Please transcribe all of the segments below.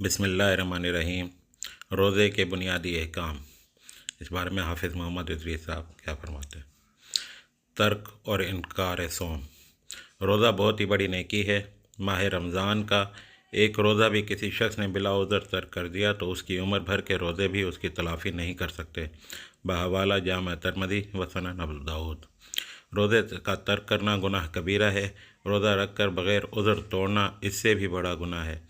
बिस्मिल्लाहिर्रहमानिर्रहीम। रोज़े के बुनियादी अहकाम। इस बारे में हाफिज़ मोहम्मद इदरीस साहब क्या फरमाते हैं। तर्क और इनकार सोम। रोज़ा बहुत ही बड़ी नेकी है। माह रमज़ान का एक रोज़ा भी किसी शख्स ने बिला उज़र तर्क कर दिया तो उसकी उम्र भर के रोज़े भी उसकी तलाफ़ी नहीं कर सकते। बहवाला जामा तिरमिज़ी व सनन अबू दाऊद। रोज़े का तर्क करना गुनाह कबीरा है। रोज़ा रख कर बग़ैर उज़र तोड़ना इससे भी बड़ा गुनाह है।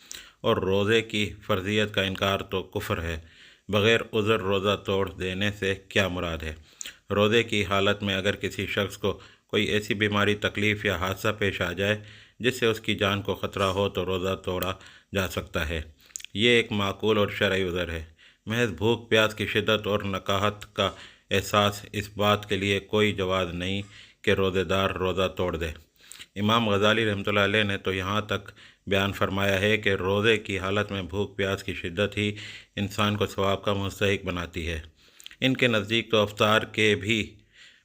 और रोज़े की फ़र्ज़ियत का इनकार तो कुफ्र है। बग़ैर उज़र रोज़ा तोड़ देने से क्या मुराद है। रोज़े की हालत में अगर किसी शख्स को कोई ऐसी बीमारी, तकलीफ़ या हादसा पेश आ जाए जिससे उसकी जान को ख़तरा हो तो रोज़ा तोड़ा जा सकता है। ये एक माकूल और शरई उज़र है। महज भूख प्यास की शिद्दत और नकाहत का एहसास इस बात के लिए कोई जवाज़ नहीं कि रोज़ेदार रोज़ा तोड़ दे। इमाम गज़ाली रहमतुल्लाह अलैह ने तो यहाँ तक बयान फरमाया है कि रोज़े की हालत में भूख प्यास की शिद्दत ही इंसान को सवाब का मुस्तहिक बनाती है। इनके नज़दीक तो अफ्तार के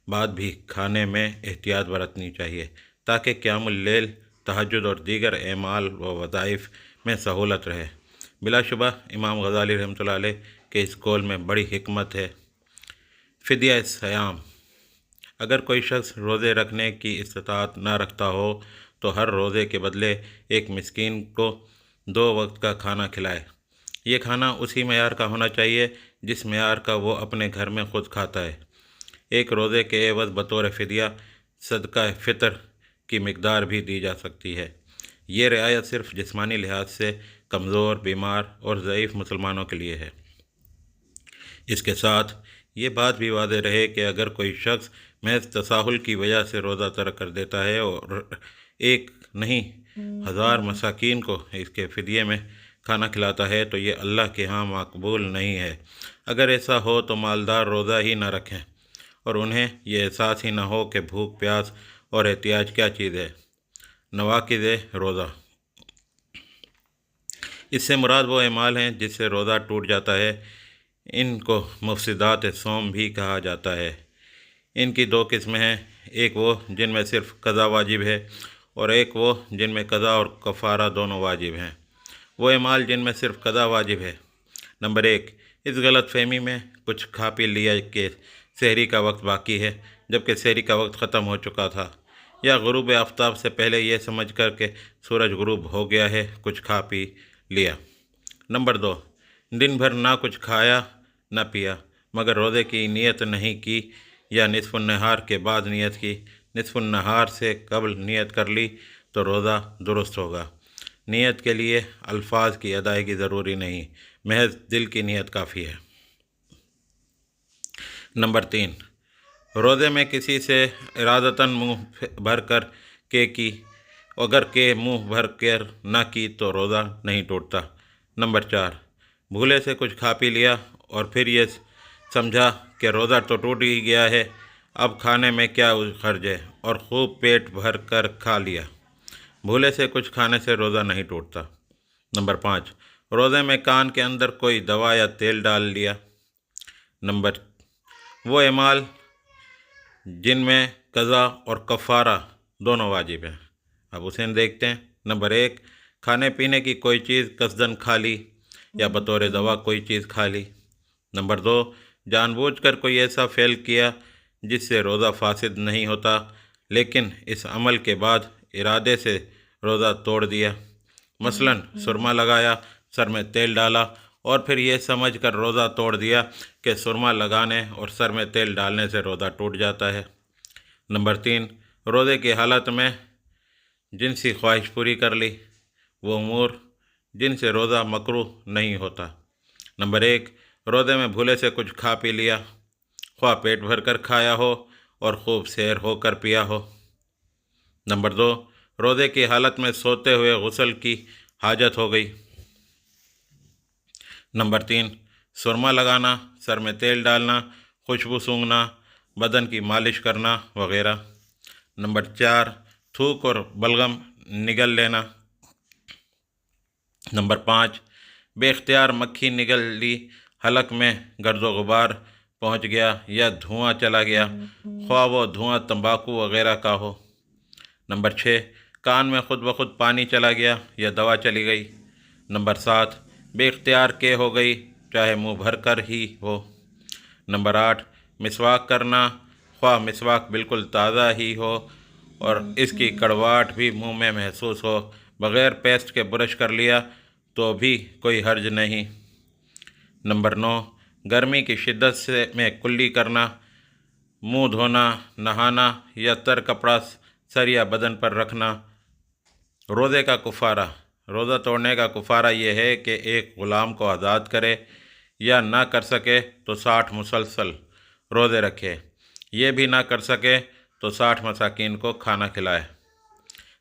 बाद भी खाने में एहतियात बरतनी चाहिए ताकि क़यामुल लैल, तहज्जुद और दीगर एमाल व वज़ाइफ में सहूलत रहे। बिलाशुबा इमाम गज़ाली रहमतुल्लाह अलैह के इस कौल में बड़ी हिकमत है। फ़िदिया सयाम। अगर कोई शख्स रोज़े रखने की इस्तिताअत न रखता हो तो हर रोज़े के बदले एक मिस्कीन को 2 वक्त का खाना खिलाए। ये खाना उसी मेयार का होना चाहिए जिस मेयार का वो अपने घर में ख़ुद खाता है। एक रोज़े के एवज़ बतौर फ़िदिया सदका फ़ितर की मिक़दार भी दी जा सकती है। ये रियायत सिर्फ़ जिस्मानी लिहाज से कमज़ोर, बीमार और ज़ईफ़ मुसलमानों के लिए है। इसके साथ ये बात भी वाज़ेह रहे कि अगर कोई शख्स महज तसाहुल की वजह से रोज़ा तर्क कर देता है और एक नहीं 1000 मसाकीन को इसके फ़िदिये में खाना खिलाता है तो ये अल्लाह के यहाँ मकबूल नहीं है। अगर ऐसा हो तो मालदार रोज़ा ही न रखें और उन्हें यह एहसास ही न हो कि भूख प्यास और एहतियाज क्या चीज़ है। नवाक़िज़ रोज़ा। इससे मुराद वो एमाल हैं जिससे रोज़ा टूट जाता है। इनको मुफ़सिदात सोम भी कहा जाता है। इनकी 2 किस्में हैं, एक वो जिनमें सिर्फ़ क़ज़ा वाजिब है और एक वो जिनमें क़ज़ा और कफ़ारा दोनों वाजिब हैं। वो एमाल जिनमें सिर्फ़ क़ज़ा वाजिब है। नंबर 1, इस गलत फ़हमी में कुछ खा पी लिया कि सहरी का वक्त बाकी है जबकि सहरी का वक्त ख़त्म हो चुका था, या ग़ुरूब आफ्ताब से पहले यह समझ कर के सूरज ग़ुरूब हो गया है कुछ खा पी लिया। नंबर 2, दिन भर ना कुछ खाया न पिया मगर रोज़े की नीयत नहीं की या निसफ़ुन नहार के बाद नियत की। निसफ़ुन नहार से कबल नियत कर ली तो रोज़ा दुरुस्त होगा। नियत के लिए अल्फाज की अदायगी ज़रूरी नहीं, महज दिल की नियत काफ़ी है। नंबर 3, रोज़े में किसी से इरादतन मुँह भर कर की अगर के मुँह भर कर ना की तो रोज़ा नहीं टूटता। नंबर 4, भूले से कुछ खा पी लिया और फिर ये समझा कि रोज़ा तो टूट ही गया है, अब खाने में क्या हर्ज है और खूब पेट भर कर खा लिया। भूले से कुछ खाने से रोज़ा नहीं टूटता। नंबर 5, रोज़े में कान के अंदर कोई दवा या तेल डाल लिया। नंबर वो एमाल जिनमें क़ज़ा और कफ़ारा दोनों वाजिब हैं। अब उसे देखते हैं। नंबर 1, खाने पीने की कोई चीज़ कसदन खा ली या बतौर दवा कोई चीज़ खा ली। नंबर 2, जानबूझकर कोई ऐसा फ़ेल किया जिससे रोज़ा फासिद नहीं होता लेकिन इस अमल के बाद इरादे से रोज़ा तोड़ दिया। मसलन सुरमा लगाया, सर में तेल डाला और फिर यह समझ कर रोज़ा तोड़ दिया कि सुरमा लगाने और सर में तेल डालने से रोज़ा टूट जाता है। नंबर 3, रोज़े की हालत में जिनसी ख्वाहिश पूरी कर ली, वो उमूर जिनसे रोज़ा मकरूह नहीं होता। नंबर 1, रोज़े में भूले से कुछ खा पी लिया, ख्वाह पेट भर कर खाया हो और खूब सैर हो कर पिया हो। नंबर 2, रोज़े की हालत में सोते हुए गुस्ल की हाजत हो गई। नंबर 3, सुरमा लगाना, सर में तेल डालना, खुशबू सूंघना, बदन की मालिश करना वगैरह। नंबर 4, थूक और बलगम निगल लेना। नंबर 5, बेख्तियार मक्खी निगल ली, हलक में गर्दो गुबार पहुंच गया या धुआं चला गया, ख्वाह वो धुआं तंबाकू वगैरह का हो। नंबर 6, कान में खुद ब खुद पानी चला गया या दवा चली गई। नंबर 7, बेख्तियार के हो गई, चाहे मुंह भर कर ही हो। नंबर 8, मिसवाक करना, ख्वाह मिसवाक बिल्कुल ताज़ा ही हो और इसकी कड़वाहट भी मुंह में महसूस हो, बग़ैर पेस्ट के ब्रश कर लिया तो भी कोई हर्ज नहीं। नंबर 9, गर्मी की शिद्दत से में कुल्ली करना, मुंह धोना, नहाना या तर कपड़ा सर या बदन पर रखना। रोज़े का कुफ़ारा, रोज़ा तोड़ने का कुफ़ारा ये है कि एक ग़ुलाम को आज़ाद करे या ना कर सके तो 60 मुसलसल रोज़े रखे, ये भी ना कर सके तो 60 मसाकीन को खाना खिलाए।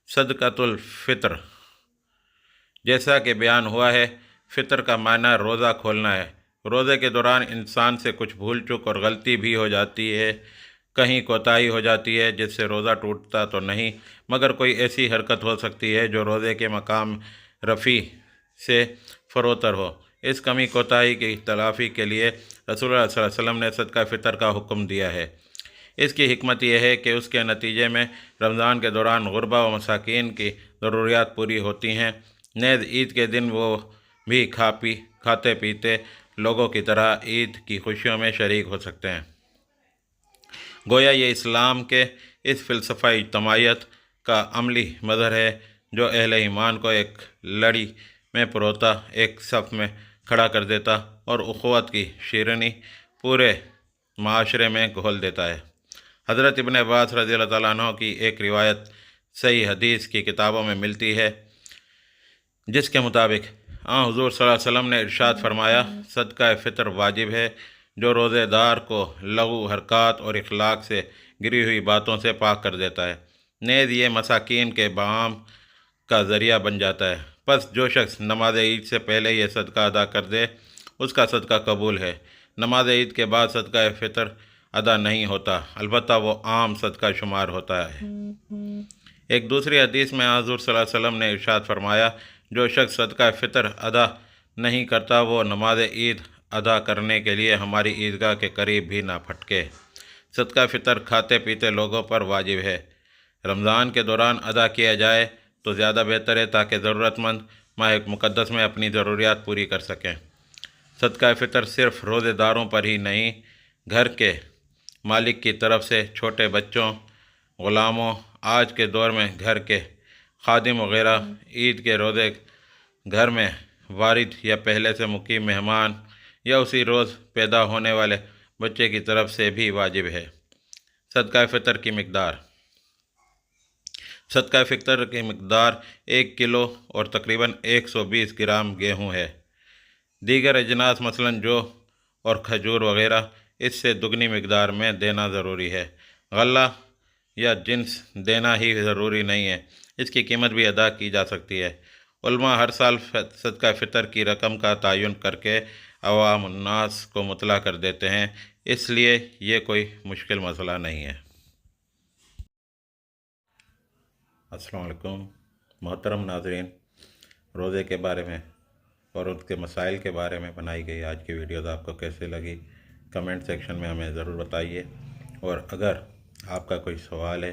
सदक़तुल फ़ितर, जैसा कि बयान हुआ है, फ़ितर का माना रोज़ा खोलना है। रोज़े के दौरान इंसान से कुछ भूल चूक और गलती भी हो जाती है, कहीं कोताही हो जाती है जिससे रोज़ा टूटता तो नहीं, मगर कोई ऐसी हरकत हो सकती है जो रोज़े के मकाम रफ़ी से फ़रोतर हो। इस कमी कोताही की तलाफ़ी के लिए रसूलुल्लाह सल्लल्लाहु अलैहि वसल्लम ने सदका फ़ितर का हुक्म दिया है। इसकी हिकमत यह है कि उसके नतीजे में रमज़ान के दौरान गुरबा व मसाकीन की ज़रूरियात पूरी होती हैं। नेज़ ईद के दिन वो भी खाते पीते लोगों की तरह ईद की खुशियों में शरीक हो सकते हैं। गोया ये इस्लाम के इस फ़िलसफ़ा इज्तिमाइयत का अमली मज़हर है जो अहले ईमान को एक लड़ी में परोता, एक सफ़ में खड़ा कर देता और उख़्वत की शीरनी पूरे माशरे में घोल देता है। हज़रत इब्न अब्बास रज़ियल्लाहु तआला अन्हु की एक रिवायत सही हदीस की किताबों में मिलती है, जिसके मुताबिक हुज़ूर सल्लल्लाहु अलैहि वसल्लम ने इरशाद फरमाया, सदका फ़ितर वाजिब है जो रोज़ेदार को लग़ू हरकत और इखलाक से गिरी हुई बातों से पाक कर देता है। नेज़ ये मसाकीन के बाम का ज़रिया बन जाता है। बस जो शख्स नमाज ईद से पहले ये सदका अदा कर दे उसका सदका कबूल है। नमाज ईद के बाद सदका फ़ितर अदा नहीं होता, अलबत्ता वो आम सदका शुमार होता है। एक दूसरी हदीस में हुज़ूर सल्लल्लाहु अलैहि वसल्लम ने इरशाद फरमाया, जो शख्स सदका फ़ितर अदा नहीं करता वो नमाज ईद अदा करने के लिए हमारी ईदगाह के करीब भी ना फटके। सदका फ़ितर खाते पीते लोगों पर वाजिब है। रमज़ान के दौरान अदा किया जाए तो ज़्यादा बेहतर है ताकि ज़रूरतमंद माह मुक़द्दस में अपनी ज़रूरियात पूरी कर सकें। सदका फ़ितर सिर्फ़ रोज़ेदारों पर ही नहीं, घर के मालिक की तरफ से छोटे बच्चों, ग़ुलामों, आज के दौर में घर के खादिम वग़ैरह, ईद के रोज़े घर में वारिद या पहले से मुकीम मेहमान या उसी रोज़ पैदा होने वाले बच्चे की तरफ से भी वाजिब है। सदका फ़ितर की मिक़दार, सदका फ़ितर की मिक़दार 1 किलो और तकरीबन 120 ग्राम गेहूँ है। दीगर अजनास मसलन जौ और खजूर वग़ैरह इससे दुगनी मिक़दार में देना ज़रूरी है। गल्ला या जिन्स देना ही ज़रूरी नहीं है, इसकी कीमत भी अदा की जा सकती है। उलमा हर साल सदका फ़ितर की रकम का तयन करके अवाम उन्नास को मुतला कर देते हैं, इसलिए ये कोई मुश्किल मसला नहीं है। अस्सलाम वालेकुम मोहतरम नाज़रीन, रोज़े के बारे में और उसके मसाइल के बारे में बनाई गई आज की वीडियोज़ आपको कैसे लगी कमेंट सेक्शन में हमें ज़रूर बताइए, और अगर आपका कोई सवाल है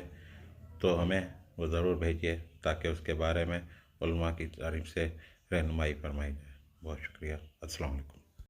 तो हमें वो ज़रूर भेजिए ताकि उसके बारे में उलमा की जानिब से रहनुमाई फरमाई जाए। बहुत शुक्रिया। अस्सलाम वालेकुम।